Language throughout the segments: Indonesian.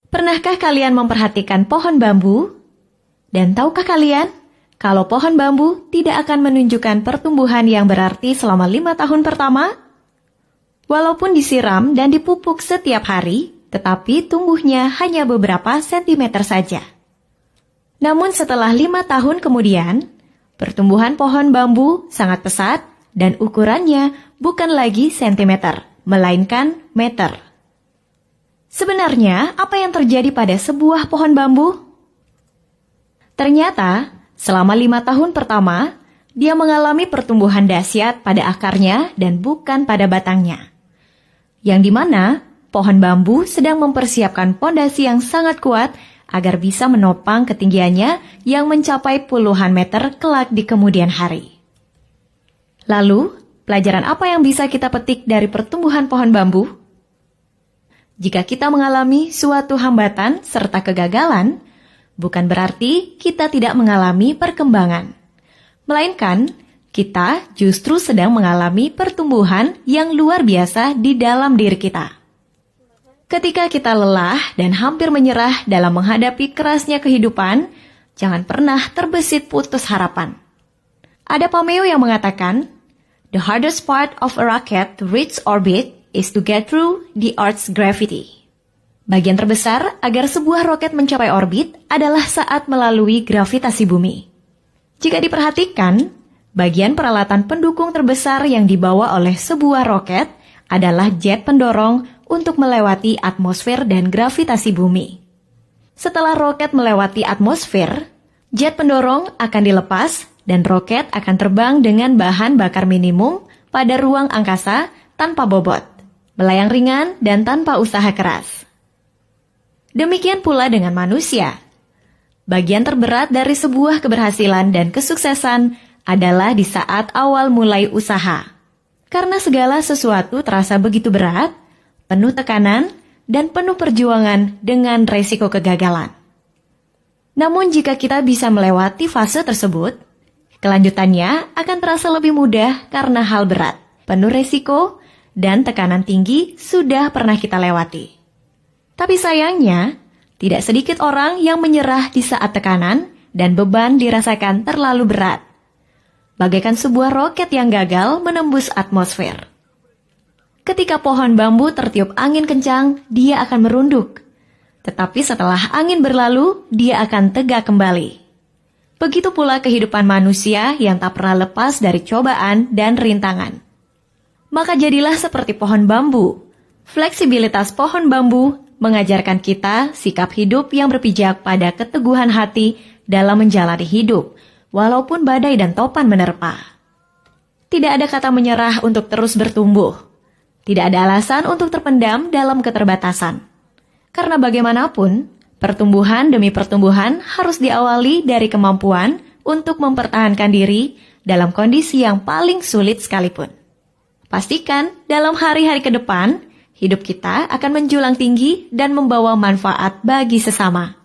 Pernahkah kalian memperhatikan pohon bambu? Dan tahukah kalian, kalau pohon bambu tidak akan menunjukkan pertumbuhan yang berarti selama 5 tahun pertama? Walaupun disiram dan dipupuk setiap hari, tetapi tumbuhnya hanya beberapa sentimeter saja. Namun setelah 5 tahun kemudian, pertumbuhan pohon bambu sangat pesat dan ukurannya bukan lagi sentimeter, melainkan meter. Sebenarnya, apa yang terjadi pada sebuah pohon bambu? Ternyata, selama 5 tahun pertama, dia mengalami pertumbuhan dahsyat pada akarnya dan bukan pada batangnya. Yang dimana, pohon bambu sedang mempersiapkan pondasi yang sangat kuat agar bisa menopang ketinggiannya yang mencapai puluhan meter kelak di kemudian hari. Lalu, pelajaran apa yang bisa kita petik dari pertumbuhan pohon bambu? Jika kita mengalami suatu hambatan serta kegagalan, bukan berarti kita tidak mengalami perkembangan. Melainkan, kita justru sedang mengalami pertumbuhan yang luar biasa di dalam diri kita. Ketika kita lelah dan hampir menyerah dalam menghadapi kerasnya kehidupan, jangan pernah terbesit putus harapan. Ada pameo yang mengatakan, "The hardest part of a rocket to reach orbit is to get through the Earth's gravity." Bagian terbesar agar sebuah roket mencapai orbit adalah saat melalui gravitasi bumi. Jika diperhatikan, bagian peralatan pendukung terbesar yang dibawa oleh sebuah roket adalah jet pendorong untuk melewati atmosfer dan gravitasi bumi. Setelah roket melewati atmosfer, jet pendorong akan dilepas dan roket akan terbang dengan bahan bakar minimum pada ruang angkasa tanpa bobot, melayang ringan dan tanpa usaha keras. Demikian pula dengan manusia. Bagian terberat dari sebuah keberhasilan dan kesuksesan adalah di saat awal mulai usaha. Karena segala sesuatu terasa begitu berat, penuh tekanan, dan penuh perjuangan dengan resiko kegagalan. Namun jika kita bisa melewati fase tersebut, kelanjutannya akan terasa lebih mudah karena hal berat, penuh resiko, dan tekanan tinggi sudah pernah kita lewati. Tapi sayangnya, tidak sedikit orang yang menyerah di saat tekanan dan beban dirasakan terlalu berat. Bagaikan sebuah roket yang gagal menembus atmosfer. Ketika pohon bambu tertiup angin kencang, dia akan merunduk. Tetapi setelah angin berlalu, dia akan tegak kembali. Begitu pula kehidupan manusia yang tak pernah lepas dari cobaan dan rintangan. Maka jadilah seperti pohon bambu. Fleksibilitas pohon bambu mengajarkan kita sikap hidup yang berpijak pada keteguhan hati dalam menjalani hidup, walaupun badai dan topan menerpa. Tidak ada kata menyerah untuk terus bertumbuh. Tidak ada alasan untuk terpendam dalam keterbatasan. Karena bagaimanapun, pertumbuhan demi pertumbuhan harus diawali dari kemampuan untuk mempertahankan diri dalam kondisi yang paling sulit sekalipun. Pastikan dalam hari-hari ke depan, hidup kita akan menjulang tinggi dan membawa manfaat bagi sesama.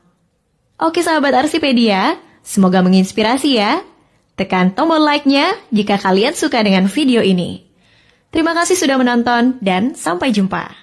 Oke sahabat Arsipedia, semoga menginspirasi ya. Tekan tombol like-nya jika kalian suka dengan video ini. Terima kasih sudah menonton dan sampai jumpa.